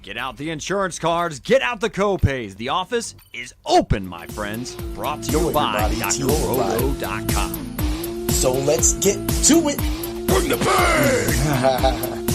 Get out the insurance cards, get out the co-pays. The office is open, my friends. Brought to you by drroto.com. So let's get to it. Bring the pain!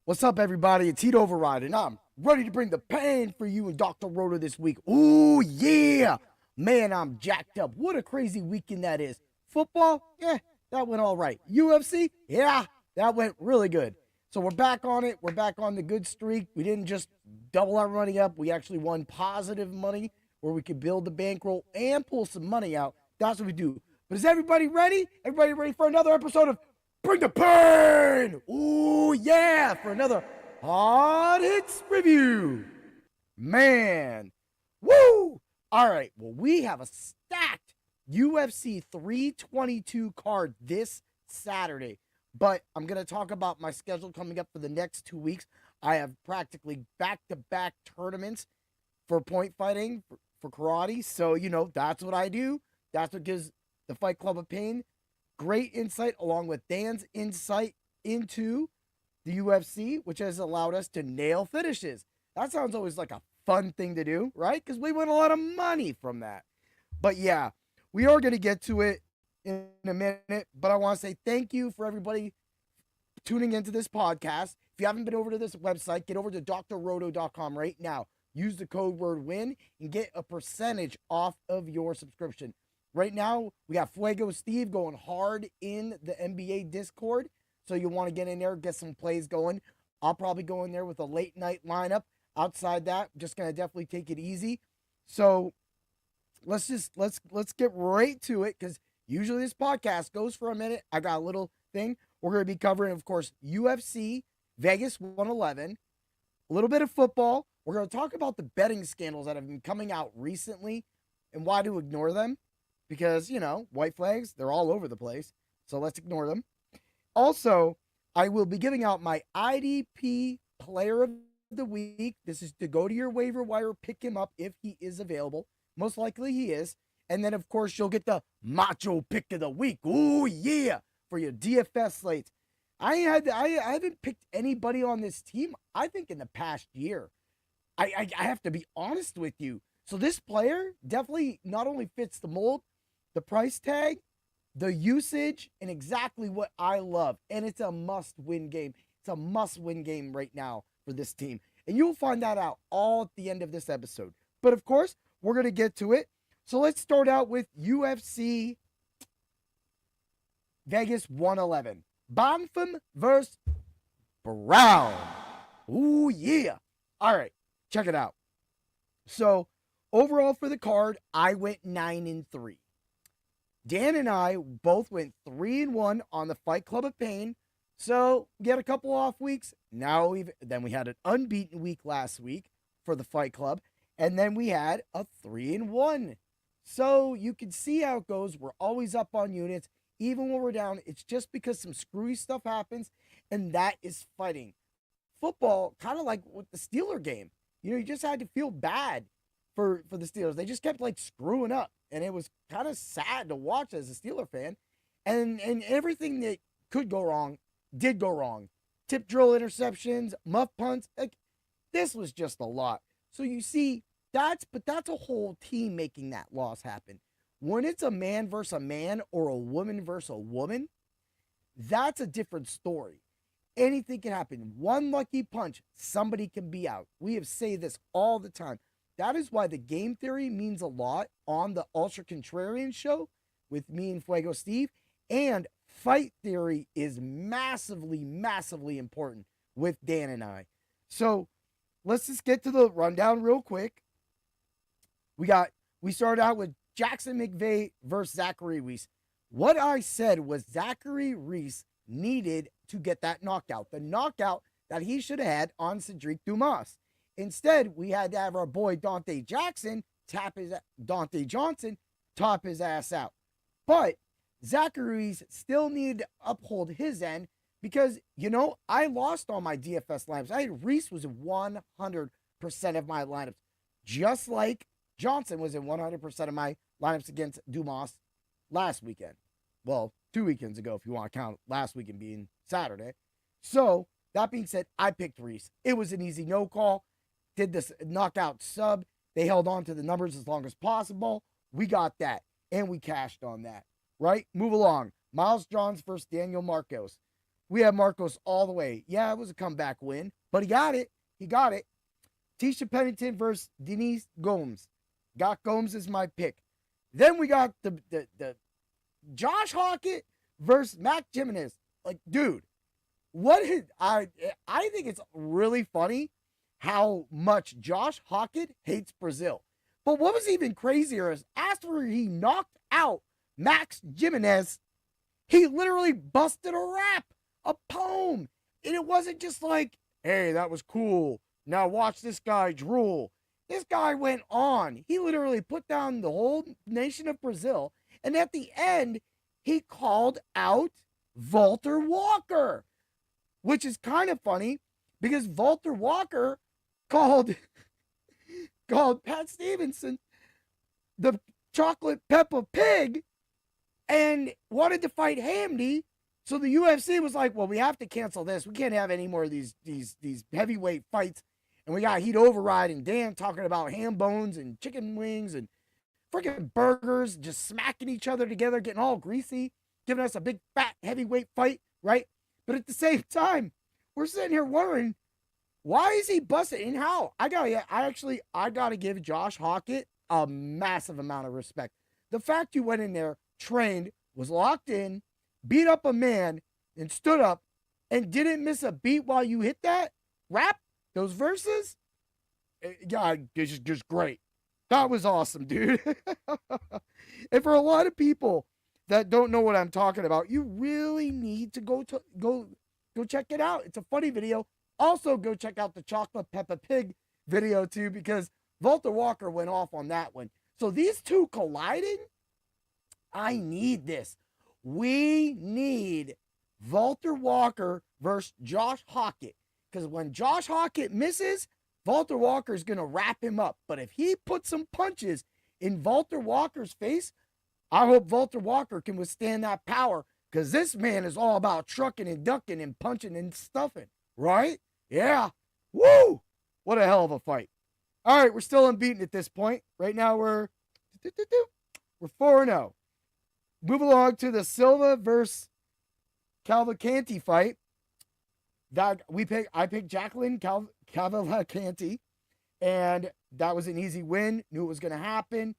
What's up, everybody? It's Heat Override, and I'm ready to bring the pain for you and Dr. Roto this week. Ooh, yeah! Man, I'm jacked up. What a crazy weekend that is. Football? Yeah, that went all right. UFC? Yeah, that went really good. So we're back on it. We're back on the good streak. We didn't just double our money up. We actually won positive money where we could build the bankroll and pull some money out. That's what we do. But is everybody ready? Everybody ready for another episode of Bring the Pain? Ooh, yeah, for another Hot Hits review. Man, woo! All right, well, we have a stacked UFC 322 card this Saturday, but I'm going to talk about my schedule coming up for the next 2 weeks. I have practically back-to-back tournaments for point fighting, for karate, so, you know, that's what I do. That's what gives the Fight Club of Pain great insight, along with Dan's insight into the UFC, which has allowed us to nail finishes. That sounds always like a fun thing to do, right? Because we win a lot of money from that. But yeah, we are going to get to it in a minute, but I want to say thank you for everybody tuning into this podcast. If you haven't been over to this website, get over to drroto.com right now. Use the code word WIN and get a percentage off of your subscription. Right now, we got Fuego Steve going hard in the NBA Discord, so you want to get in there, get some plays going. I'll probably go in there with a late night lineup. Outside that, I'm just going to definitely take it easy. So let's get right to it, because usually this podcast goes for a minute. I got a little thing. We're going to be covering, of course, UFC Vegas 111, a little bit of football. We're going to talk about the betting scandals that have been coming out recently and why to ignore them. Because, you know, white flags, they're all over the place. So let's ignore them. Also, I will be giving out my IDP Player of the Week. This is to go to your waiver wire, pick him up if he is available. Most likely he is. And then, of course, you'll get the Macho Pick of the Week. Ooh, yeah, for your DFS slates. I haven't picked anybody on this team, I think, in the past year. I have to be honest with you. So this player definitely not only fits the mold, the price tag, the usage, and exactly what I love. And it's a must-win game. It's a must-win game right now for this team. And you'll find that out all at the end of this episode. But, of course, we're going to get to it. So let's start out with UFC Vegas 111. Bonfim versus Brown. Ooh, yeah. All right, check it out. So, overall for the card, I went 9-3. Dan and I both went 3-1 on the Fight Club of Pain. So we had a couple off weeks. Then we had an unbeaten week last week for the Fight Club, and then we had a 3-1. So you can see how it goes. We're always up on units, even when we're down. It's just because some screwy stuff happens, and that is fighting. Football, kind of like with the Steeler game. You know, you just had to feel bad for the Steelers. They just kept like screwing up, and it was kind of sad to watch as a Steeler fan. And everything that could go wrong did go wrong. Tip drill interceptions, muff punts. Like, this was just a lot. So you see, that's a whole team making that loss happen. When it's a man versus a man or a woman versus a woman, that's a different story. Anything can happen. One lucky punch, somebody can be out. We have said this all the time. That is why the game theory means a lot on the Ultra Contrarian show with me and Fuego Steve. And fight theory is massively, massively important with Dan and I. So let's just get to the rundown real quick. We started out with Jackson McVeigh versus Zachary Reese. What I said was Zachary Reese needed to get that knockout. The knockout that he should have had on Cedric Dumas. Instead, we had to have our boy Dante Johnson top his ass out. But Zachary still needed to uphold his end because, you know, I lost all my DFS lineups. Reese was in 100% of my lineups, just like Johnson was in 100% of my lineups against Dumas last weekend. Well, 2 weekends ago, if you want to count last weekend being Saturday. So, that being said, I picked Reese. It was an easy no call. Did this knockout sub. They held on to the numbers as long as possible. We got that. And we cashed on that. Right? Move along. Miles Johns versus Daniel Marcos. We have Marcos all the way. Yeah, it was a comeback win, but he got it. He got it. Tisha Pennington versus Denise Gomes. Got Gomes as my pick. Then we got the Josh Hockett versus Mac Jimenez. Like, dude, I think it's really funny how much Josh Hockett hates Brazil. But what was even crazier is after he knocked out Max Jimenez, he literally busted a rap, a poem. And it wasn't just like, hey, that was cool. Now watch this guy drool. This guy went on. He literally put down the whole nation of Brazil. And at the end, he called out Walter Walker, which is kind of funny because Walter Walker called Pat Stevenson the chocolate pepper pig and wanted to fight Hamdy. So the UFC was like, well, we have to cancel this. We can't have any more of these heavyweight fights. And we got Heat Override and Dan talking about ham bones and chicken wings and freaking burgers, just smacking each other together, getting all greasy, giving us a big fat heavyweight fight, right? But at the same time, we're sitting here wondering, why is he busting and how? I gotta give Josh Hockett a massive amount of respect. The fact you went in there, trained, was locked in, beat up a man, and stood up and didn't miss a beat while you hit that rap, those verses. Yeah, it's just great. That was awesome, dude. And for a lot of people that don't know what I'm talking about, you really need to go check it out. It's a funny video. Also, go check out the Chocolate Peppa Pig video too, because Walter Walker went off on that one. So these two colliding, I need this. We need Walter Walker versus Josh Hockett. Because when Josh Hockett misses, Walter Walker's going to wrap him up. But if he puts some punches in Walter Walker's face, I hope Walter Walker can withstand that power. Because this man is all about trucking and ducking and punching and stuffing. Right? Yeah. Woo! What a hell of a fight. All right, we're still unbeaten at this point. Right now we're 4-0. Move along to the Silva versus Cavalcanti fight. I picked Jacqueline Cavalcanti, and that was an easy win. Knew it was going to happen.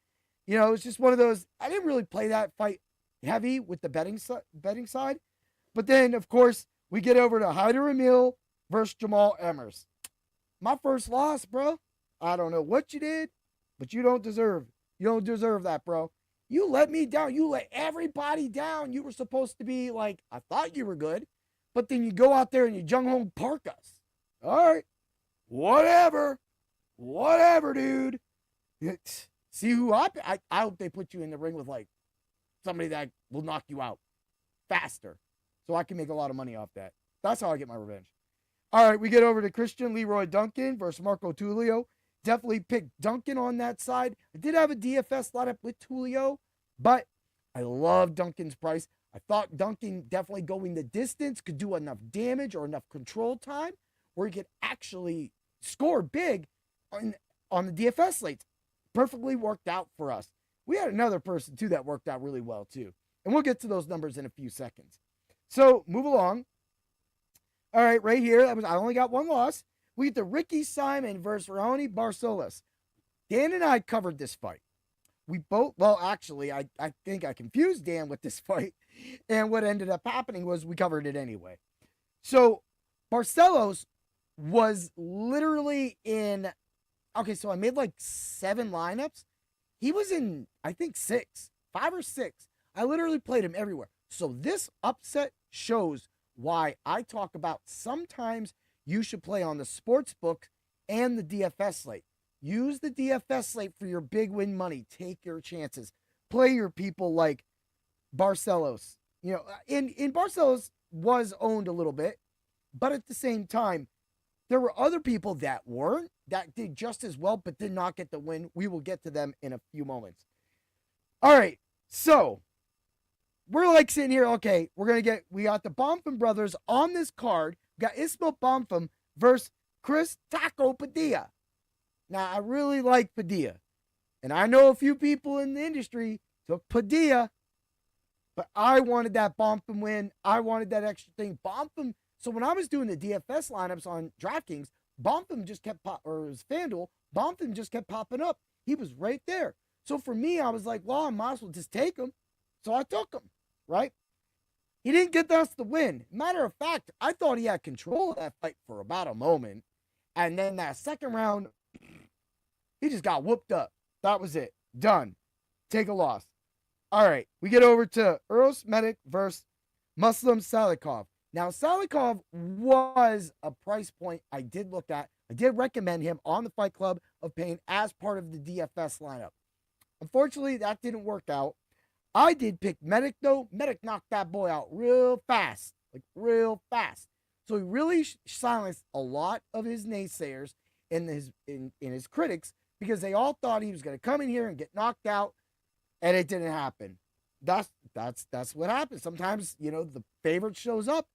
You know, it's just one of those. I didn't really play that fight heavy with the betting side. But then, of course, we get over to Hyder Emil versus Jamal Emmers. My first loss, bro. I don't know what you did, but you don't deserve that, bro. You let me down. You let everybody down. You were supposed to be like, I thought you were good, but then you go out there and you Jung Hong Park us. All right. Whatever, dude. See who I hope they put you in the ring with like somebody that will knock you out faster so I can make a lot of money off that. That's how I get my revenge. All right, we get over to Christian Leroy Duncan versus Marco Tulio. Definitely picked Duncan on that side. I did have a DFS lineup with Tulio, but I love Duncan's price. I thought Duncan definitely going the distance could do enough damage or enough control time where he could actually score big on the DFS slates. Perfectly worked out for us. We had another person, too, that worked out really well, too. And we'll get to those numbers in a few seconds. So, move along. All right, right here, I only got one loss. We get the Ricky Simon versus Raoni Barcelos. Dan and I covered this fight. We both, well, actually, I think I confused Dan with this fight. And what ended up happening was we covered it anyway. So, Barcelos was literally in, okay, so I made like 7 lineups. He was in, I think 5 or 6. I literally played him everywhere. So this upset shows why I talk about sometimes you should play on the sports book and the DFS slate. Use the DFS slate for your big win money. Take your chances. Play your people like Barcelos. You know, in Barcelos was owned a little bit, but at the same time, there were other people that weren't, that did just as well, but did not get the win. We will get to them in a few moments. All right, so we're like sitting here, okay, we got the Bonfim brothers on this card. We got Ismail Bonfim versus Chris Taco Padilla. Now, I really like Padilla. And I know a few people in the industry took Padilla, but I wanted that Bonfim win. I wanted that extra thing. Bonfim. So when I was doing the DFS lineups on DraftKings, Bonfim just kept or it was FanDuel, Bonfim just kept popping up. He was right there. So for me, I was like, well, I might as well just take him. So I took him, right? He didn't get us the win. Matter of fact, I thought he had control of that fight for about a moment. And then that second round, he just got whooped up. That was it. Done. Take a loss. All right. We get over to Eros Medic versus Muslim Salikov. Now, Salikov was a price point I did look at. I did recommend him on the Fight Club of Pain as part of the DFS lineup. Unfortunately, that didn't work out. I did pick Medic, though. Medic knocked that boy out real fast. Like, real fast. So he really silenced a lot of his naysayers and his critics, because they all thought he was going to come in here and get knocked out, and it didn't happen. That's what happens. Sometimes, the favorite shows up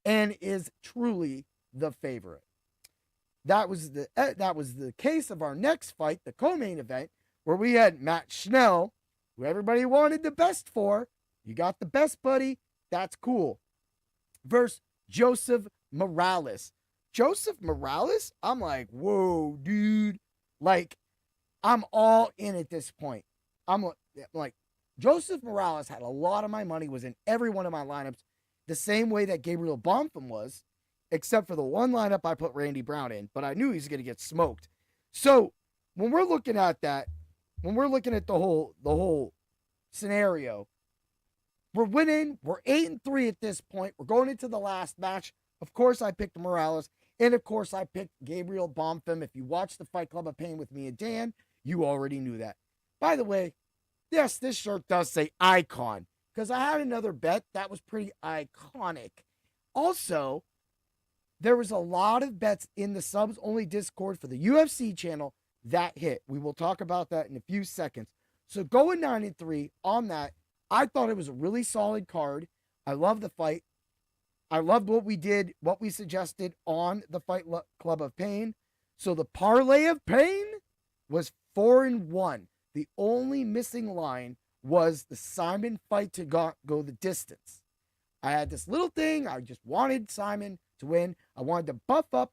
and is truly the favorite. That was the case of our next fight, the co-main event, where we had Matt Schnell, who everybody wanted the best for. You got the best, buddy. That's cool. Versus Joseph Morales. Joseph Morales? I'm like, whoa, dude. Like, I'm all in at this point. I'm like, Joseph Morales had a lot of my money, was in every one of my lineups, the same way that Gabriel Bonfim was, except for the one lineup I put Randy Brown in, but I knew he was going to get smoked. So when we're looking at that, when we're looking at the whole scenario, we're winning. We're 8-3 at this point. We're going into the last match. Of course, I picked Morales, and of course, I picked Gabriel Bonfim. If you watched the Fight Club of Pain with me and Dan, you already knew that. By the way, yes, this shirt does say icon, because I had another bet that was pretty iconic. Also, there was a lot of bets in the subs only Discord for the UFC channel that hit. We will talk about that in a few seconds. So going 9-3 on that, I thought it was a really solid card. I love the fight. I loved what we did, what we suggested on the Fight Club of Pain. So the parlay of pain was 4-1. The only missing line was the Simon fight to go the distance. I had this little thing. I just wanted Simon to win. I wanted to buff up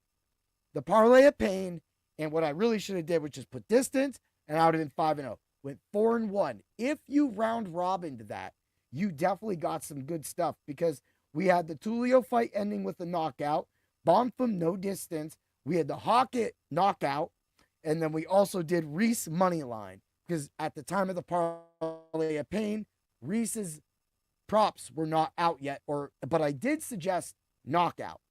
the parlay of pain. And what I really should have did was just put distance, and I would have been 5-0. Went 4-1. If you round robin to that, you definitely got some good stuff, because we had the Tulio fight ending with a knockout, Bonfim no distance, we had the Hockett knockout, and then we also did Reese money line, because at the time of the parlay of pain, Reese's props were not out yet, but I did suggest knockout,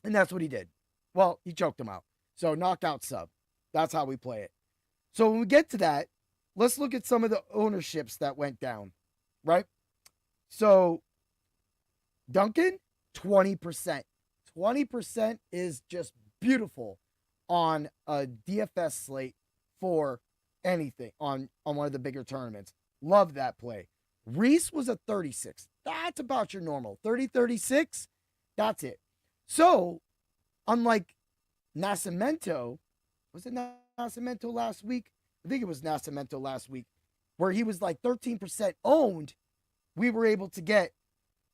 and that's what he did. Well, he choked him out. So knockout sub. That's how we play it. So when we get to that, let's look at some of the ownerships that went down, right? So Duncan, 20%. 20% is just beautiful on a DFS slate for anything on one of the bigger tournaments. Love that play. Reese was a 36. That's about your normal. 30, 36, that's it. So, unlike Nascimento, was it Nascimento last week? I think it was Nascimento last week, where he was like 13% owned. We were able to get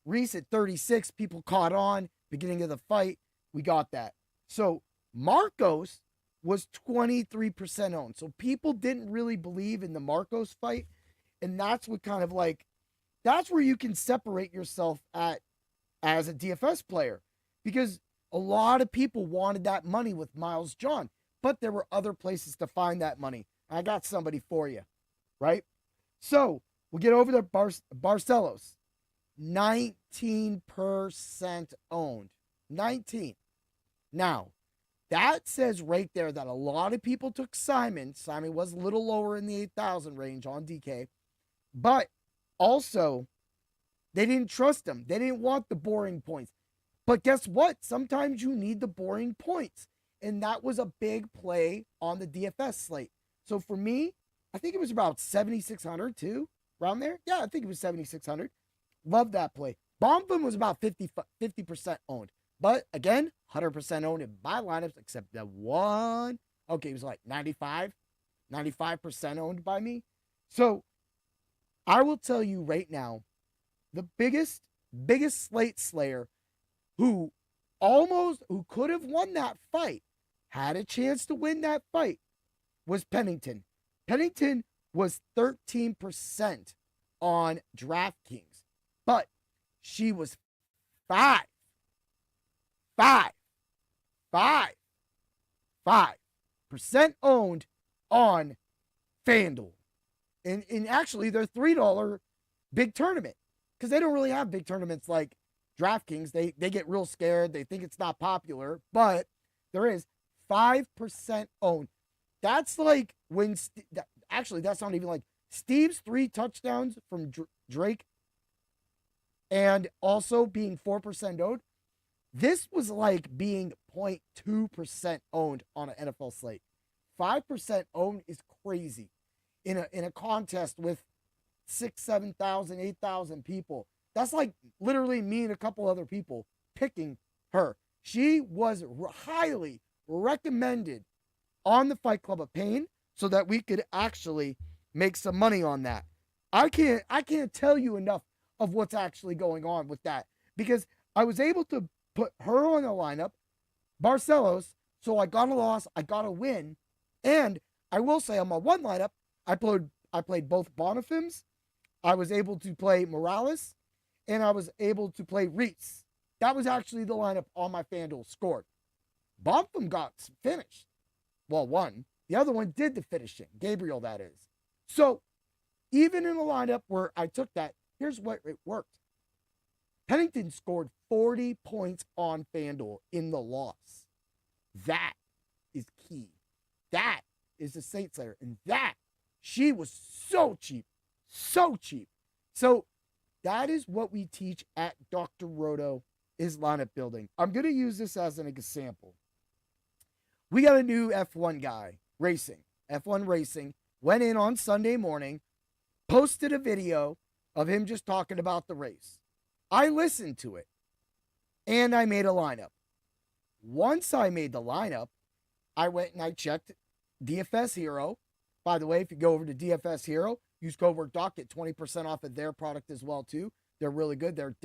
Reese at 36. People caught on beginning of the fight. We got that. So Marcos was 23% owned. So people didn't really believe in the Marcos fight. And that's what kind of like, that's where you can separate yourself as a DFS player, because a lot of people wanted that money with Miles John, but there were other places to find that money. I got somebody for you, right? So we'll get over to Barcelos, 19% owned, 19. Now, that says right there that a lot of people took Simon. Simon was a little lower in the 8,000 range on DK, but also they didn't trust him. They didn't want the boring points. But guess what? Sometimes you need the boring points. And that was a big play on the DFS slate. So for me, I think it was about 7,600 too. around there. Yeah, I think it was 7,600. Love that play. Bonfim was about 50% owned. But again, 100% owned in my lineups, except that one. Okay, it was like 95% owned by me. So I will tell you right now, the biggest slate slayer who could have won that fight, had a chance to win that fight, was Pennington. Pennington was 13% on DraftKings, but she was 5% owned on FanDuel. And actually, their $3 big tournament, because they don't really have big tournaments like DraftKings. They get real scared. They think it's not popular, but there is 5% owned. That's like when, actually, that's not even like Steve's 3 touchdowns from Drake and also being 4% owned. This was like being 0.2% owned on an NFL slate. 5% owned is crazy in a contest with 6,000, 7,000, 8,000 people. That's like literally me and a couple other people picking her. She was highly recommended on the Fight Club of Pain so that we could actually make some money on that. I can't tell you enough of what's actually going on with that, because I was able to put her on the lineup, Barcelos, so I got a loss, I got a win, and I will say on my one lineup, I played both Bonfims, I was able to play Morales, and I was able to play Reese. That was actually the lineup on my FanDuel scored. Bonfim got finished. Well, one. The other one did the finishing. Gabriel, that is. So, even in a lineup where I took that, here's what it worked. Pennington scored 40 points on FanDuel in the loss. That is key. That is the Saint Slayer. And that, she was so cheap. So cheap. So, that is what we teach at Dr. Roto, is lineup building. I'm going to use this as an example. We got a new F1 guy racing. F1 racing went in on Sunday morning, posted a video of him just talking about the race. I listened to it, and I made a lineup. Once I made the lineup, I went and I checked DFS Hero. By the way, if you go over to DFS Hero, use code word Doc, get 20% off of their product as well too. They're really good. They're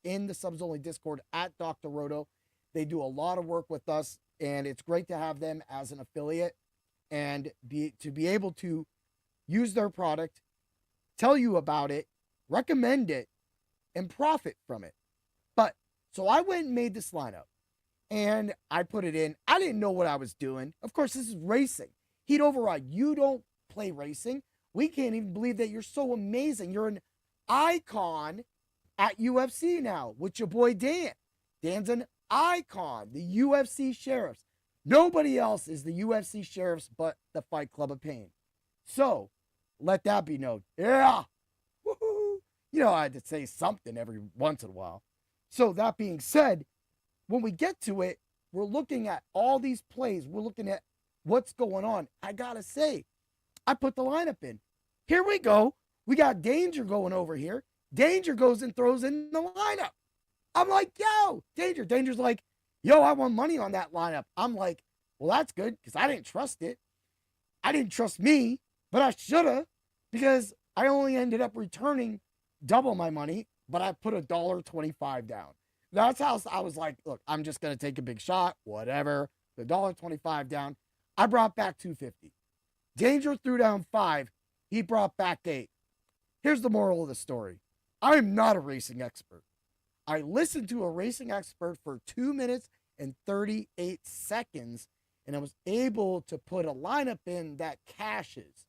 in the subs only Discord at Dr. Roto. They do a lot of work with us, and it's great to have them as an affiliate and to be able to use their product, tell you about it, recommend it, and profit from it. But so I went and made this lineup, and I put it in. I didn't know what I was doing. Of course, this is racing. Heat Override. You don't play racing. We can't even believe that you're so amazing. You're an icon at UFC now with your boy Dan. Dan's an icon, the UFC Sheriffs. Nobody else is the UFC Sheriffs but the Fight Club of Pain. So, let that be known. Yeah! Woo-hoo. You know, I had to say something every once in a while. So, that being said, when we get to it, we're looking at all these plays. We're looking at what's going on. I gotta say, I put the lineup in. Here we go. We got Danger going over here. Danger goes and throws in the lineup. I'm like, yo, Danger. Danger's like, yo, I won money on that lineup. I'm like, well, that's good, because I didn't trust it. I didn't trust me, but I should have, because I only ended up returning double my money, but I put $1.25 down. That's how I was like, look, I'm just going to take a big shot, whatever. The $1.25 down. I brought back $2.50. Danger threw down 5. He brought back 8. Here's the moral of the story. I'm not a racing expert. I listened to a racing expert for 2 minutes and 38 seconds, and I was able to put a lineup in that cashes.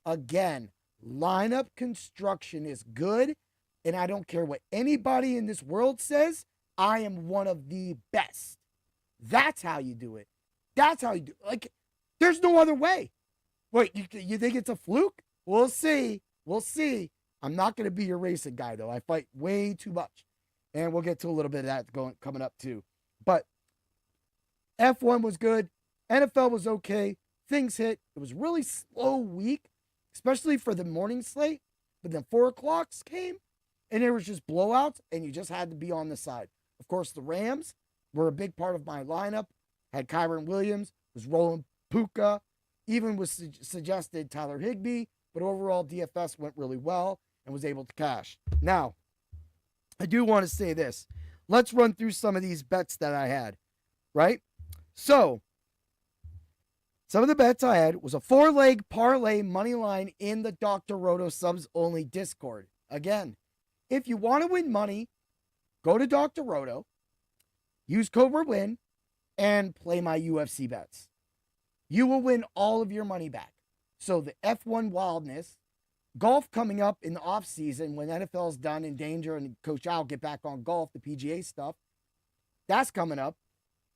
Again, lineup construction is good, and I don't care what anybody in this world says. I am one of the best. That's how you do it. That's how you do it. Like, there's no other way. Wait, you think it's a fluke? We'll see. We'll see. I'm not going to be your racing guy, though. I fight way too much. And we'll get to a little bit of that coming up, too. But F1 was good. NFL was okay. Things hit. It was really slow week, especially for the morning slate. but then 4 o'clocks came, and there was just blowouts, and you just had to be on the side. Of course, the Rams were a big part of my lineup. Had Kyron Williams, was rolling Puka, even was suggested Tyler Higbee, but overall DFS went really well and was able to cash. Now, I do want to say this. Let's run through some of these bets that I had, right? So, some of the bets I had was a 4-leg parlay money line in the Dr. Roto subs only Discord. Again, if you want to win money, go to Dr. Roto, use code WIN, and play my UFC bets. You will win all of your money back. So the F1 wildness, golf coming up in the off season when NFL's done in danger and Coach Al get back on golf, the PGA stuff, that's coming up.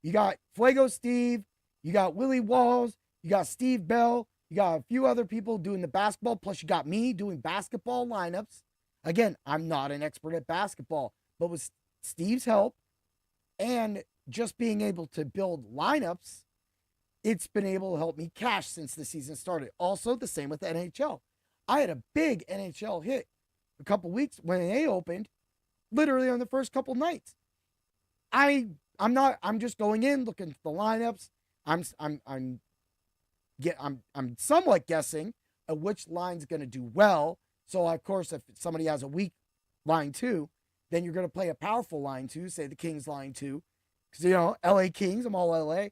You got Fuego Steve, you got Willie Walls, you got Steve Bell, you got a few other people doing the basketball, plus you got me doing basketball lineups. Again, I'm not an expert at basketball, but with Steve's help and just being able to build lineups, it's been able to help me cash since the season started. Also, the same with NHL. I had a big NHL hit a couple weeks when they opened, literally on the first couple nights. I'm just going in, looking at the lineups. I'm somewhat guessing at which line's going to do well. So, of course, if somebody has a weak line 2, then you're going to play a powerful line 2, say the Kings line 2. Because, LA Kings, I'm all LA.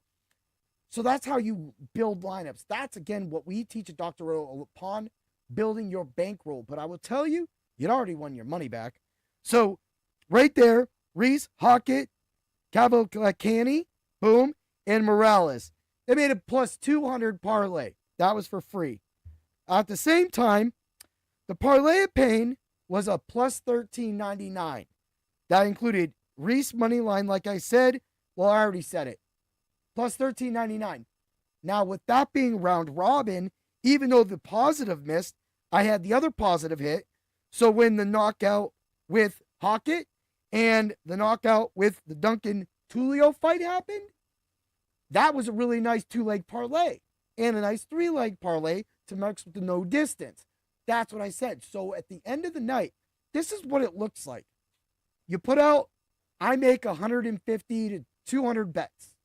So that's how you build lineups. That's, again, what we teach at Dr. Roto upon building your bankroll. But I will tell you, you'd already won your money back. So, right there, Reese, Hockett, Cavalcanti, boom, and Morales. They made a plus 200 parlay. That was for free. At the same time, the parlay of pain was a plus 13.99. That included Reese money line, like I said. Well, I already said it. Plus 13.99. Now, with that being round robin, even though the positive missed, I had the other positive hit. So when the knockout with Hockett and the knockout with the Duncan Tulio fight happened, that was a really nice 2-leg parlay and a nice 3-leg parlay to mix with the no distance. That's what I said. So at the end of the night, this is what it looks like. You put out, I make 150 to 200 bets.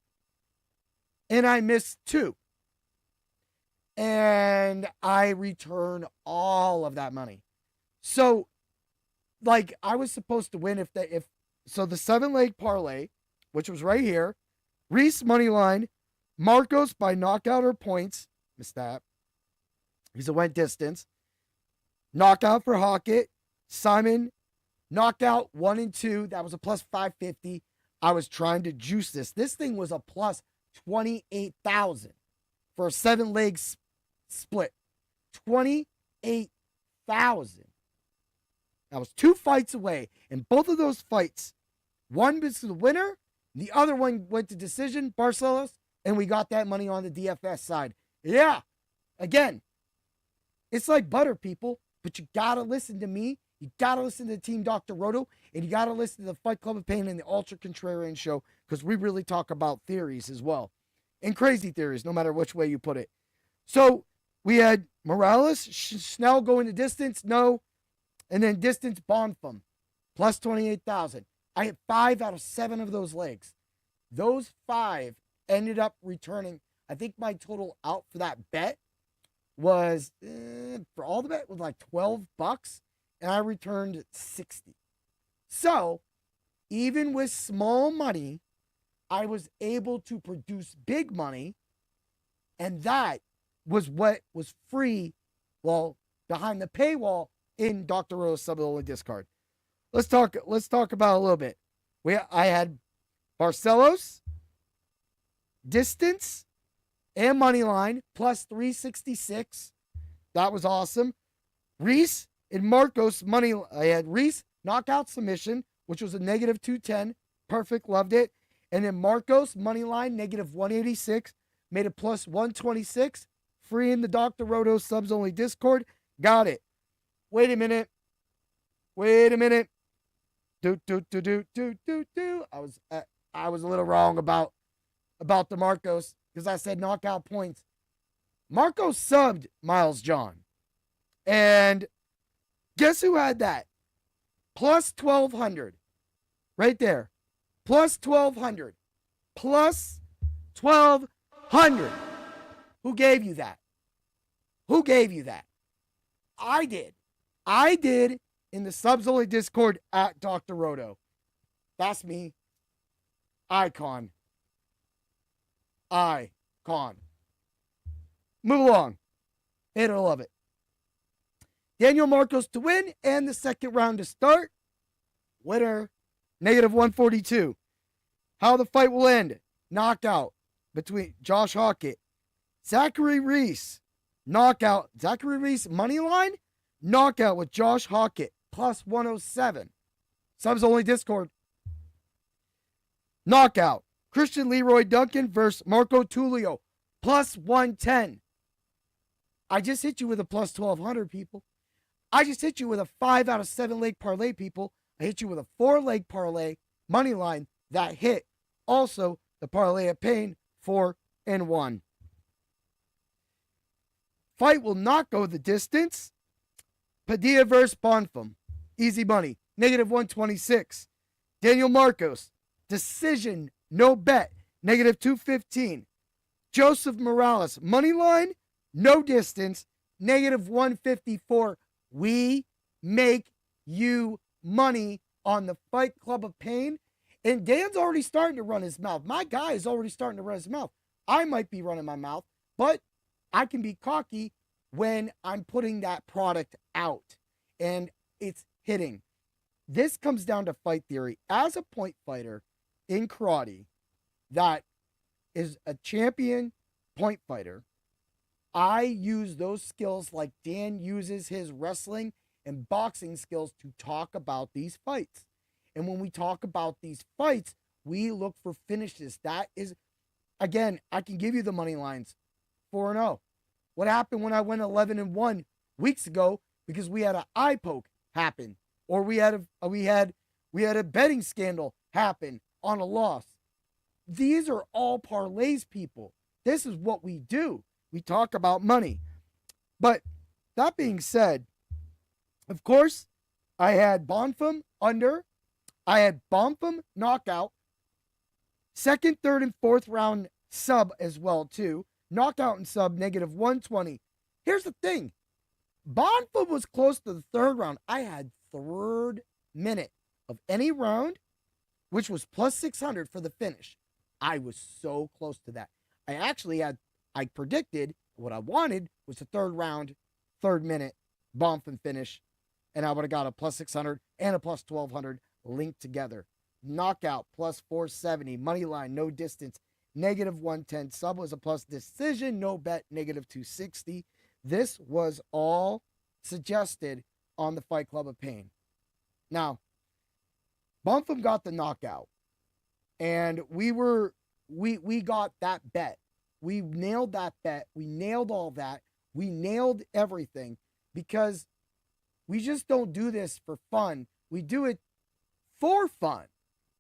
And I miss 2. And I return all of that money. So, like, I was supposed to win so the 7-leg parlay, which was right here, Reese money line, Marcos by knockout or points, missed that, because it went distance, knockout for Hockett, Simon, knockout 1 and 2, that was a plus 550. I was trying to juice this. This thing was a plus 28,000 for a 7-leg split. 28,000. I was 2 fights away, and both of those fights, one was the winner, the other one went to decision, Barcelos, and we got that money on the DFS side. Yeah, again, it's like butter, people, but you gotta listen to me. You gotta listen to Team Dr. Roto, and you gotta listen to the Fight Club of Pain and the Ultra Contrarian Show, because we really talk about theories as well, and crazy theories, no matter which way you put it. So we had Morales, Snell going to distance, no, and then distance Bonfim, plus 28,000. I hit 5 out of 7 of those legs. Those 5 ended up returning. I think my total out for that bet was, for all the bet, was like $12, and I returned 60. So, even with small money, I was able to produce big money, and that was what was free, well, behind the paywall in Dr. Roto's sub-only Discord. Let's talk about a little bit. I had Barcelos, distance, and money line, plus 366. That was awesome. Reese and Marcos money. I had Reese knockout submission, which was a negative 210. Perfect, loved it. And then Marcos money line, negative 186. Made it plus 126. Free in the Dr. Roto subs only Discord. Got it. Wait a minute. I was a little wrong about the Marcos, because I said knockout points. Marcos subbed Miles John. And Guess who had that? Plus 1,200. Right there. Plus 1,200. Plus 1,200. Who gave you that? Who gave you that? I did. I did in the subs only Discord at Dr. Roto. That's me. Icon. Icon. Move along. Hate it or love it. Daniel Marcos to win and the second round to start. Winner, -142. How the fight will end. Knockout between Josh Hawkett. Zachary Reese. Knockout. Zachary Reese money line. Knockout with Josh Hawkett. Plus 107. Subs only Discord. Knockout. Christian Leroy Duncan versus Marco Tulio. Plus 110. I just hit you with a plus 1,200, people. I just hit you with a 5 out of 7 leg parlay, people. I hit you with a 4-leg parlay money line that hit. Also, the parlay of pain, 4-1. Fight will not go the distance. Padilla versus Bonfim. Easy money. -126. Daniel Marcos. Decision. No bet. -215. Joseph Morales. Money line. No distance. -154. We make you money on the Fight Club of Pain. And Dan's already starting to run his mouth. My guy is already starting to run his mouth. I might be running my mouth, but I can be cocky when I'm putting that product out and it's hitting. This comes down to fight theory. As a point fighter in karate that is a champion point fighter, I use those skills like Dan uses his wrestling and boxing skills to talk about these fights. And when we talk about these fights, we look for finishes. That is, again, I can give you the money lines. 4-0. What happened when I went 11-1 weeks ago because we had an eye poke happen, or we had a betting scandal happen on a loss. These are all parlays, people. This is what we do. We talk about money. But that being said, of course, I had Bonfim under. I had Bonfim knockout. Second, third, and fourth round sub as well, too. Knockout and sub, -120. Here's the thing. Bonfim was close to the third round. I had third minute of any round, which was plus 600 for the finish. I was so close to that. I predicted what I wanted was the third round, third minute, Bonfim finish, and I would have got a plus 600 and a plus 1,200 linked together. Knockout, plus 470. Money line, no distance, -110. Sub was a plus decision, no bet, -260. This was all suggested on the Fight Club of Pain. Now, Bonfim got the knockout, and we got that bet. We nailed that bet. We nailed all that. We nailed everything because we just don't do this for fun. We do it for fun.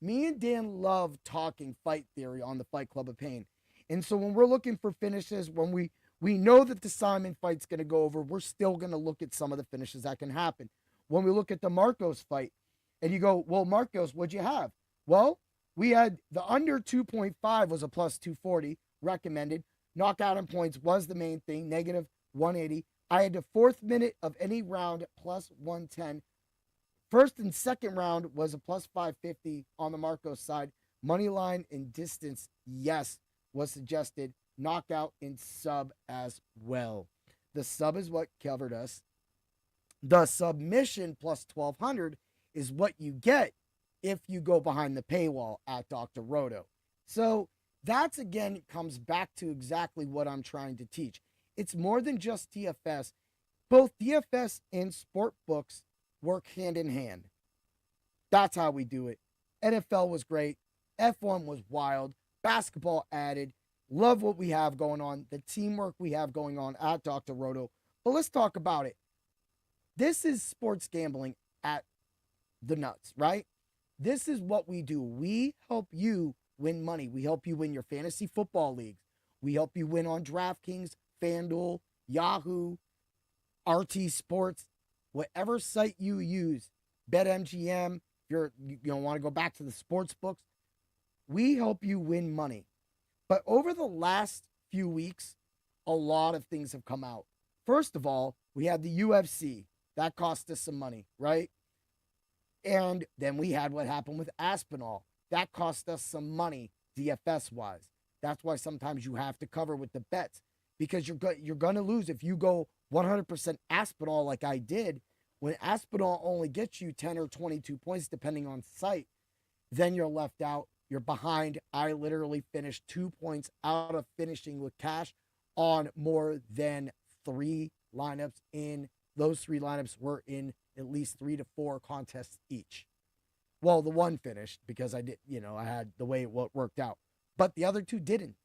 Me and Dan love talking fight theory on the Fight Club of Pain. And so when we're looking for finishes, when we know that the Simon fight's going to go over, we're still going to look at some of the finishes that can happen. When we look at the Marcos fight, and you go, well, Marcos, what'd you have? Well, we had the under 2.5 was a plus 240 recommended. Knockout in points was the main thing, -180. I had the fourth minute of any round, plus 110. First and second round was a plus 550 on the Marcos side. Money line and distance, yes, was suggested. Knockout in sub as well. The sub is what covered us. The submission plus 1,200 is what you get if you go behind the paywall at Dr. Roto. So that's, again, comes back to exactly what I'm trying to teach. It's more than just DFS. Both DFS and sport books work hand in hand. That's how we do it. NFL was great. F1 was wild. Basketball added. Love what we have going on. The teamwork we have going on at Dr. Roto. But let's talk about it. This is sports gambling at the nuts, right? This is what we do. We help you win money. We help you win your fantasy football leagues. We help you win on DraftKings, FanDuel, Yahoo, RT Sports. whatever site you use, BetMGM, if you don't want to go back to the sports books, we help you win money. But over the last few weeks, a lot of things have come out. First of all, we had the UFC. That cost us some money, right? And then we had what happened with Aspinall. That cost us some money, DFS-wise. That's why sometimes you have to cover with the bets, because you're going to lose if you go 100% Aspinall like I did. When Aspinall only gets you 10 or 22 points, depending on site, then you're left out. You're behind. I literally finished 2 points out of finishing with cash on more than 3 lineups. In those 3 lineups were in at least 3 to 4 contests each. Well, the one finished because I did, I had the way it worked out, but the other 2 didn't.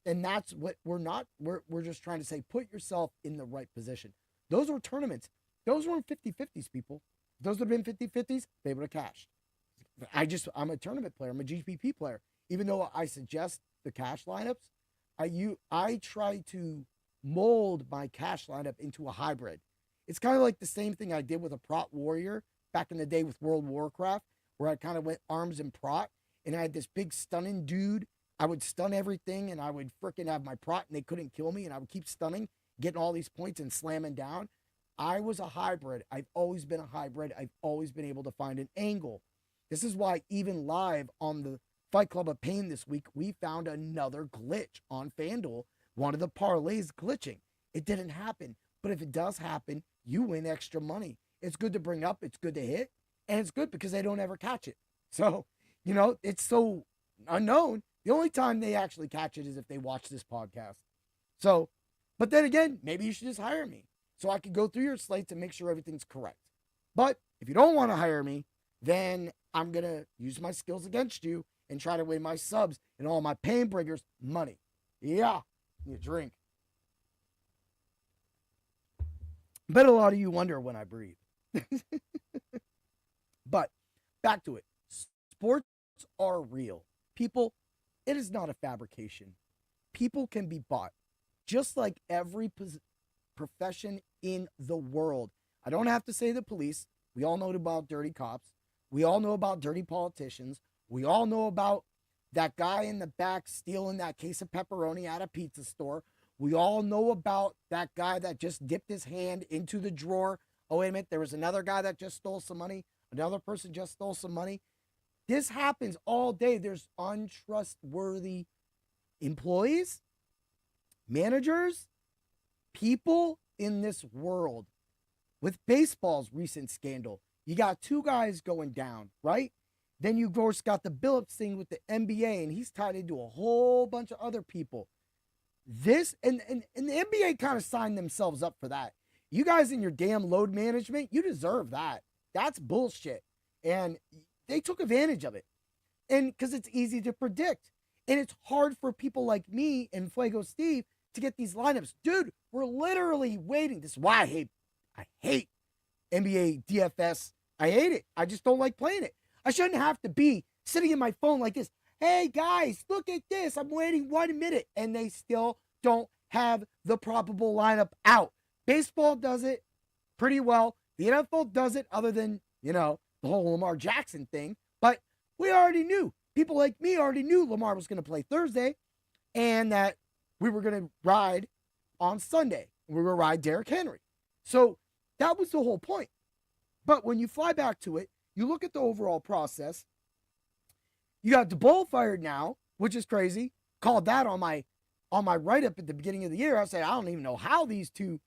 And that's what we're just trying to say, put yourself in the right position. Those were tournaments. Those weren't 50-50s, people. If those would have been 50-50s, they would have cashed. I'm a tournament player. I'm a GPP player. Even though I suggest the cash lineups, I try to mold my cash lineup into a hybrid. It's kind of like the same thing I did with a prot warrior back in the day with World of Warcraft, where I kind of went arms and prot, and I had this big stunning dude. I would stun everything, and I would freaking have my prot, and they couldn't kill me, and I would keep stunning, getting all these points and slamming down. I was a hybrid. I've always been a hybrid. I've always been able to find an angle. This is why even live on the Fight Club of Pain this week, we found another glitch on FanDuel. One of the parlays glitching. It didn't happen. But if it does happen, you win extra money. It's good to bring up. It's good to hit. And it's good because they don't ever catch it. So, it's so unknown. The only time they actually catch it is if they watch this podcast. So, but then again, maybe you should just hire me so I can go through your slates and make sure everything's correct. But if you don't want to hire me, then I'm going to use my skills against you and try to win my subs and all my pain bringers money. Yeah, you drink. Bet a lot of you wonder when I breathe. But back to it. Sports are real. People, it is not a fabrication. People can be bought. Just like every profession in the world. I don't have to say the police. We all know about dirty cops. We all know about dirty politicians. We all know about that guy in the back stealing that case of pepperoni at a pizza store. We all know about that guy that just dipped his hand into the drawer. Oh, wait a minute. There was another guy that just stole some money. Another person just stole some money. This happens all day. There's untrustworthy employees, managers, people in this world. With baseball's recent scandal, you got 2 guys going down, right? Then you, of course, got the Billups thing with the NBA, and he's tied into a whole bunch of other people. This, and the NBA kind of signed themselves up for that. You guys in your damn load management, you deserve that. That's bullshit. And they took advantage of it. And because it's easy to predict. And it's hard for people like me and Fuego Steve to get these lineups. Dude, we're literally waiting. This is why I hate NBA DFS. I hate it. I just don't like playing it. I shouldn't have to be sitting in my phone like this. Hey guys, look at this. I'm waiting 1 minute. And they still don't have the probable lineup out. Baseball does it pretty well. The NFL does it, other than, the whole Lamar Jackson thing. But we already knew. People like me already knew Lamar was going to play Thursday and that we were going to ride on Sunday. We were going to ride Derrick Henry. So that was the whole point. But when you fly back to it, you look at the overall process. You got DeBoll fired now, which is crazy. Called that on my write-up at the beginning of the year. I said, I don't even know how these 2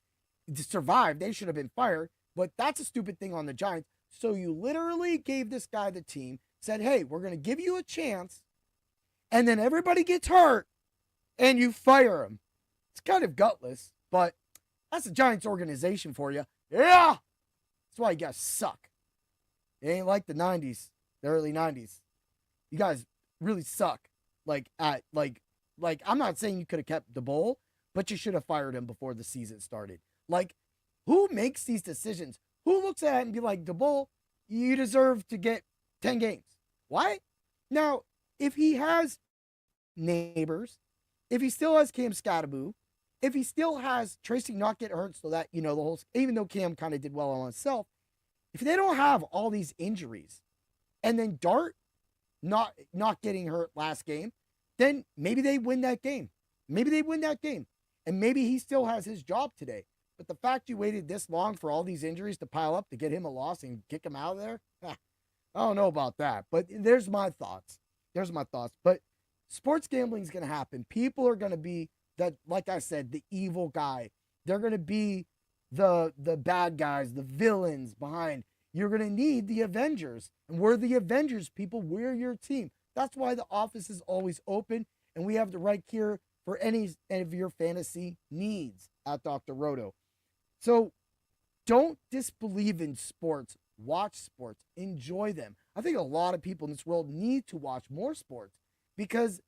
survived. They should have been fired. But that's a stupid thing on the Giants. So you literally gave this guy the team, said, hey, we're going to give you a chance, and then everybody gets hurt, and you fire him. It's kind of gutless, but that's the Giants organization for you. Yeah! That's why you guys suck. It ain't like the 90s, the early 90s. You guys really suck. I'm not saying you could have kept DeBoll, but you should have fired him before the season started. Who makes these decisions? Who looks at it and be like, DeBoll, you deserve to get 10 games? Why? Now, if he has neighbors, if he still has Cam Scattaboo, if he still has Tracy not get hurt, so that, the whole, even though Cam kind of did well on himself, if they don't have all these injuries, and then Dart not getting hurt last game, then maybe they win that game. Maybe they win that game. And maybe he still has his job today. But the fact you waited this long for all these injuries to pile up to get him a loss and kick him out of there, I don't know about that. But there's my thoughts. But sports gambling is going to happen. People are going to be, that, like I said, the evil guy. They're going to be the bad guys, the villains behind. You're going to need the Avengers. And we're the Avengers, people. We're your team. That's why the office is always open. And we have the right here for any of your fantasy needs at Dr. Roto. So don't disbelieve in sports. Watch sports. Enjoy them. I think a lot of people in this world need to watch more sports because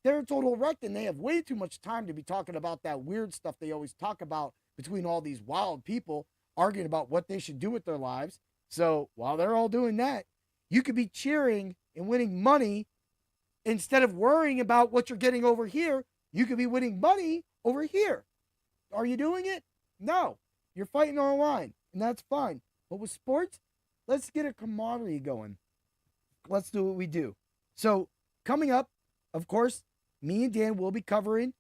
they're a total wreck and they have way too much time to be talking about that weird stuff they always talk about between all these wild people arguing about what they should do with their lives. So while they're all doing that, you could be cheering and winning money instead of worrying about what you're getting over here. You could be winning money over here. Are you doing it? No. You're fighting online, and that's fine. But with sports, let's get a camaraderie going. Let's do what we do. So coming up, of course, me and Dan will be covering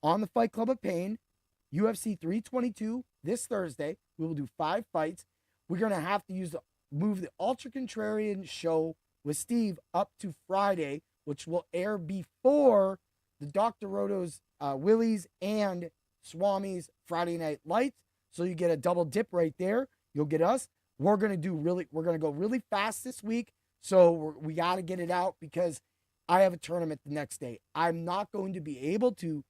on the Fight Club of Pain, UFC 322 this Thursday. We will do 5 fights. We're going to have to move the Ultra Contrarian show with Steve up to Friday, which will air before the Dr. Roto's Willie's and Swami's Friday Night Lights. So you get a double dip right there. You'll get us. We're going to go really fast this week. So we got to get it out because I have a tournament the next day. I'm not going to be able to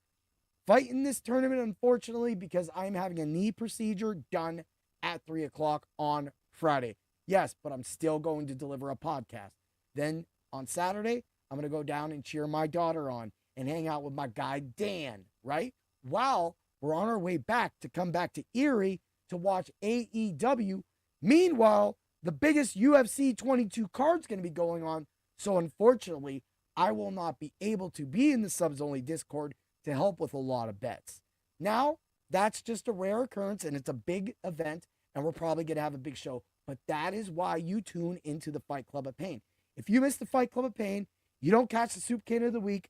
fight in this tournament, unfortunately, because I'm having a knee procedure done at 3 o'clock on Friday. Yes, but I'm still going to deliver a podcast. Then on Saturday, I'm going to go down and cheer my daughter on and hang out with my guy, Dan, right? While we're on our way back to come back to Erie to watch AEW. Meanwhile, the biggest UFC 22 card's going to be going on. So unfortunately, I will not be able to be in the subs only Discord to help with a lot of bets. Now, that's just a rare occurrence and it's a big event and we're probably going to have a big show. But that is why you tune into the Fight Club of Pain. If you miss the Fight Club of Pain, you don't catch the Soup Can of the Week,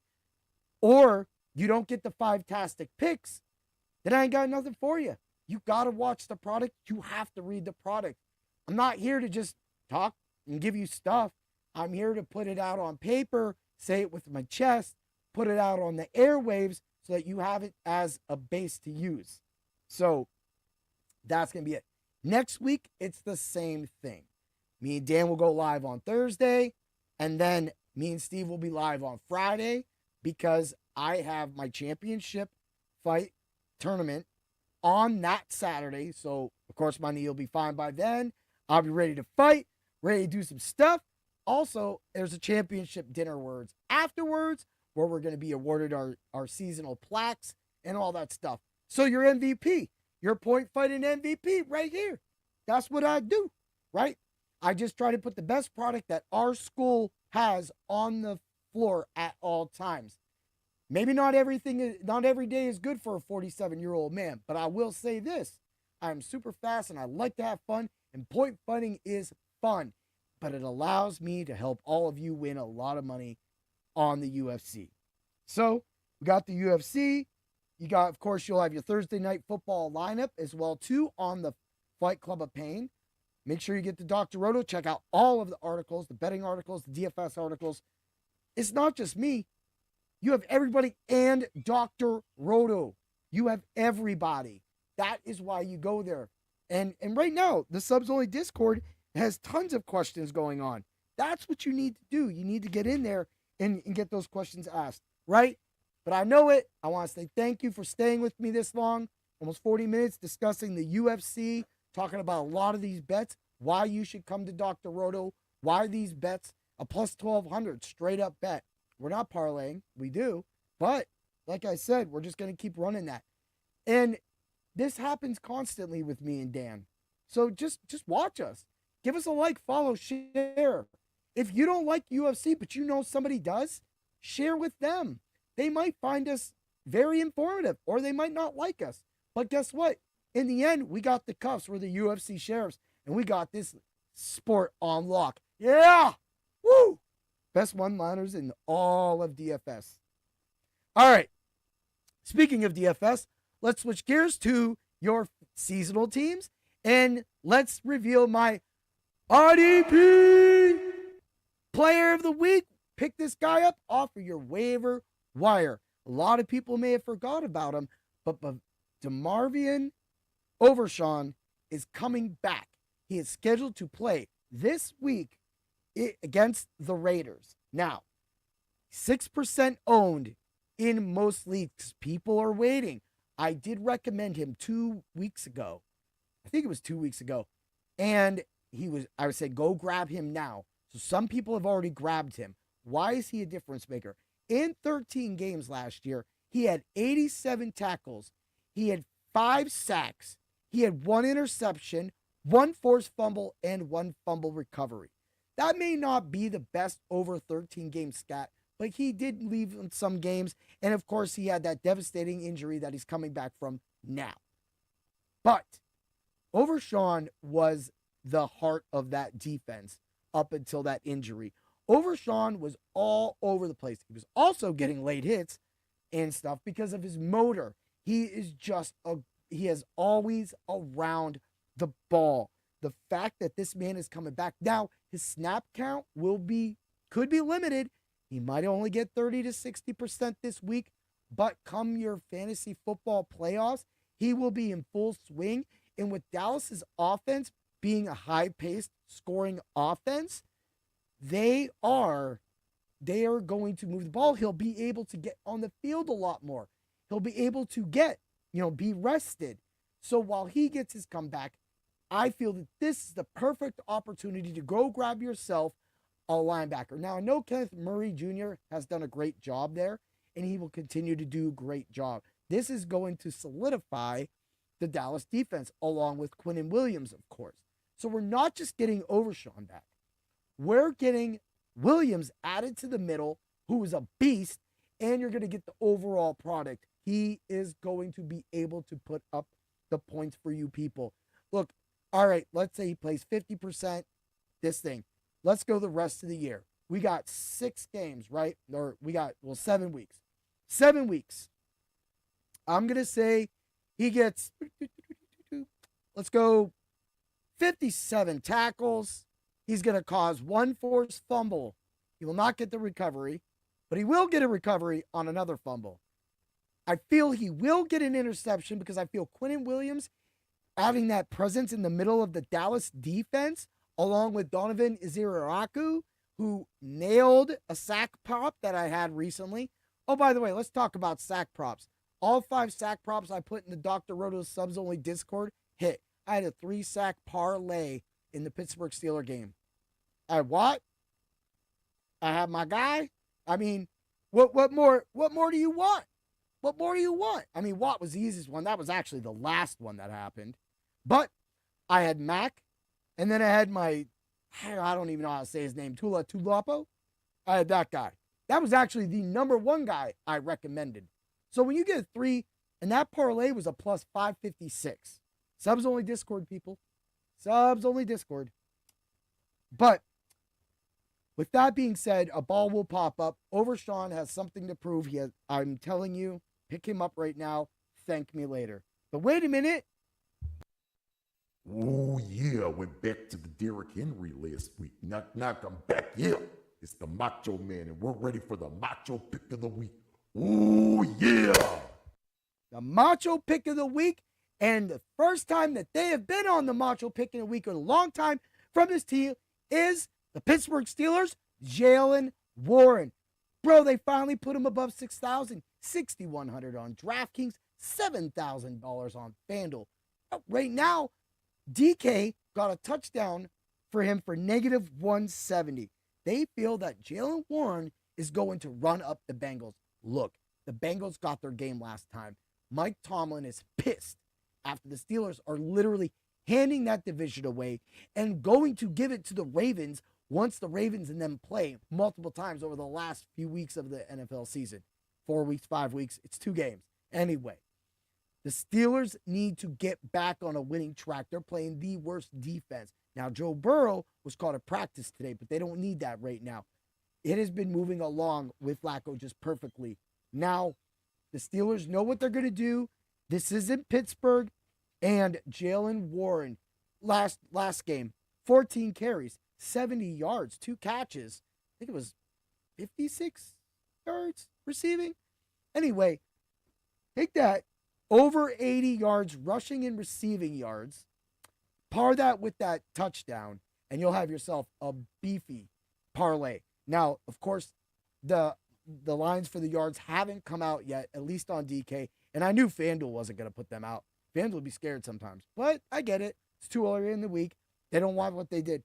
or you don't get the 5-tastic picks, then I ain't got nothing for you. You got to watch the product. You have to read the product. I'm not here to just talk and give you stuff. I'm here to put it out on paper, say it with my chest, put it out on the airwaves so that you have it as a base to use. So that's going to be it. Next week, it's the same thing. Me and Dan will go live on Thursday, and then me and Steve will be live on Friday because I have my championship fight tournament on that Saturday. So, of course, my knee will be fine by then. I'll be ready to fight, ready to do some stuff. Also, there's a championship dinner afterwards where we're going to be awarded our seasonal plaques and all that stuff. So your MVP, your point fighting MVP right here. That's what I do, right? I just try to put the best product that our school has on the floor at all times. Maybe not every day is good for a 47-year-old man, but I will say this. I'm super fast and I like to have fun, and point fighting is fun, but it allows me to help all of you win a lot of money on the UFC. So we got the UFC. You got, of course, you'll have your Thursday night football lineup as well, too, on the Fight Club of Pain. Make sure you get the Dr. Roto. Check out all of the articles, the betting articles, the DFS articles. It's not just me. You have everybody and Dr. Roto. You have everybody. That is why you go there. And right now, the subs only Discord has tons of questions going on. That's what you need to do. You need to get in there and get those questions asked, right? But I know it. I want to say thank you for staying with me this long, almost 40 minutes discussing the UFC, talking about a lot of these bets, why you should come to Dr. Roto, why these bets, a plus 1,200 straight up bet. We're not parlaying. We do. But like I said, we're just going to keep running that. And this happens constantly with me and Dan. So just watch us. Give us a like, follow, share. If you don't like UFC, but you know somebody does, share with them. They might find us very informative, or they might not like us. But guess what? In the end, we got the cuffs. We're the UFC sheriffs, and we got this sport on lock. Yeah! Woo! Best one-liners in all of DFS. All right. Speaking of DFS, let's switch gears to your seasonal teams, and let's reveal my RDP player of the week. Pick this guy up off of your waiver wire. A lot of people may have forgot about him, but DeMarvion Overshawn is coming back. He is scheduled to play this week against the Raiders. Now, 6% owned in most leagues. People are waiting. I did recommend him 2 weeks ago. I think it was 2 weeks ago. And I would say, go grab him now. So some people have already grabbed him. Why is he a difference maker? In 13 games last year, he had 87 tackles. He had 5 sacks. He had 1 interception, 1 forced fumble, and 1 fumble recovery. That may not be the best over 13 game stat, but he did leave in some games. And of course, he had that devastating injury that he's coming back from now. But Overshawn was the heart of that defense up until that injury. Overshawn was all over the place. He was also getting late hits and stuff because of his motor. He is he is always around the ball. The fact that this man is coming back now, his snap count could be limited. He might only get 30 to 60% this week, but come your fantasy football playoffs, he will be in full swing. And with Dallas's offense being a high-paced scoring offense, they are going to move the ball. He'll be able to get on the field a lot more. He'll be able to be rested. So while he gets his comeback, I feel that this is the perfect opportunity to go grab yourself a linebacker. Now, I know Kenneth Murray Jr. has done a great job there, and he will continue to do a great job. This is going to solidify the Dallas defense, along with Quinnen Williams, of course. So we're not just getting Overshawn back. We're getting Williams added to the middle, who is a beast, and you're going to get the overall product. He is going to be able to put up the points for you people. Look, all right, let's say he plays 50% this thing. Let's go the rest of the year. We got 6 games, right? Or 7 weeks. 7 weeks. I'm going to say he gets, let's go 57 tackles. He's going to cause 1 forced fumble. He will not get the recovery, but he will get a recovery on another fumble. I feel he will get an interception because I feel Quinnen Williams having that presence in the middle of the Dallas defense, along with Donovan Iziraku, who nailed a sack prop that I had recently. Oh, by the way, let's talk about sack props. All 5 sack props I put in the Dr. Roto subs only Discord hit. I had a 3-sack parlay in the Pittsburgh Steelers game. I have my guy. I mean, what more do you want? What more do you want? I mean, Watt was the easiest one. That was actually the last one that happened. But I had Mac, and then I had I don't even know how to say his name, Tula Tulapo. I had that guy. That was actually the number 1 guy I recommended. So when you get a 3, and that parlay was a plus 556. Subs only Discord, people. Subs only Discord. But with that being said, a ball will pop up. Overshawn has something to prove. I'm telling you, pick him up right now. Thank me later. But wait a minute. Oh, yeah, went back to the Derrick Henry last week. Knock, I'm back. Yeah, it's the Macho Man, and we're ready for the Macho Pick of the Week. Oh, yeah. The Macho Pick of the Week, and the first time that they have been on the Macho Pick in a week in a long time from this team is the Pittsburgh Steelers, Jaylen Warren. Bro, they finally put him above 6,000, 6,100 on DraftKings, $7,000 on FanDuel. Right now, DK got a touchdown for him for negative 170. They feel that Jaylen Warren is going to run up the Bengals. Look, the Bengals got their game last time. Mike Tomlin is pissed after the Steelers are literally handing that division away and going to give it to the Ravens once the Ravens and them play multiple times over the last few weeks of the NFL season. 4 weeks, 5 weeks. It's 2 games. Anyway, the Steelers need to get back on a winning track. They're playing the worst defense. Now, Joe Burrow was caught at practice today, but they don't need that right now. It has been moving along with Flacco just perfectly. Now, the Steelers know what they're going to do. This isn't Pittsburgh. And Jalen Warren, last game, 14 carries, 70 yards, 2 catches. I think it was 56 yards receiving. Anyway, take that. Over 80 yards rushing and receiving yards. Par that with that touchdown, and you'll have yourself a beefy parlay. Now, of course, the lines for the yards haven't come out yet, at least on DK. And I knew FanDuel wasn't going to put them out. FanDuel would be scared sometimes. But I get it. It's too early in the week. They don't want what they did.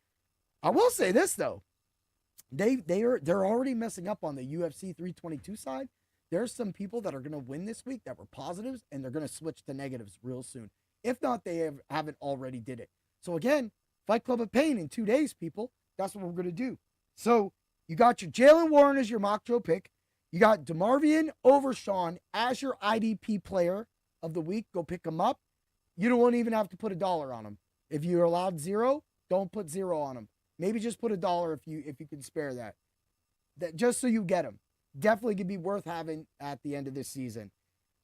I will say this, though. They're already messing up on the UFC 322 side. There's some people that are going to win this week that were positives, and they're going to switch to negatives real soon. If not, they haven't already did it. So again, Fight Club of Pain in 2 days, people. That's what we're going to do. So you got your Jalen Warren as your Macho Pick. You got DeMarvion Overshawn as your IDP player of the week. Go pick him up. You don't even have to put $1 on him. If you're allowed 0, don't put 0 on him. Maybe just put $1 if you can spare that. Just so you get him. Definitely could be worth having at the end of this season.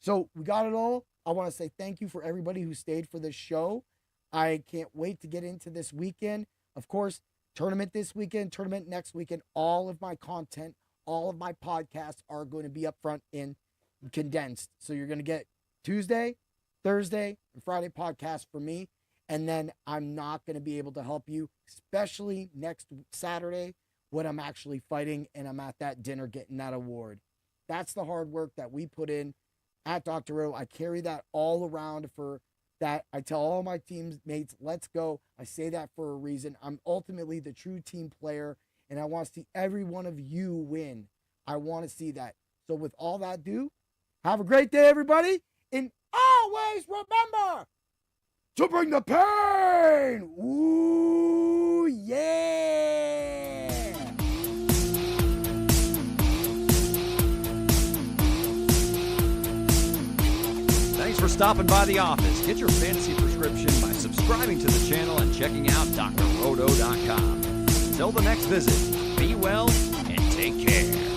So we got it all. I want to say thank you for everybody who stayed for this show. I can't wait to get into this weekend. Of course, tournament this weekend, tournament next weekend. All of my content, all of my podcasts are going to be up front and condensed. So you're going to get Tuesday, Thursday, and Friday podcasts from me. And then I'm not going to be able to help you, especially next Saturday when I'm actually fighting and I'm at that dinner getting that award. That's the hard work that we put in at Dr. O. I carry that all around for that. I tell all my teammates, let's go. I say that for a reason. I'm ultimately the true team player, and I want to see every one of you win. I want to see that. So with all that due, have a great day, everybody. And always remember to bring the pain. Ooh, yeah. Thanks for stopping by the office. Get your fantasy prescription by subscribing to the channel and checking out drroto.com. Until the next visit, be well and take care.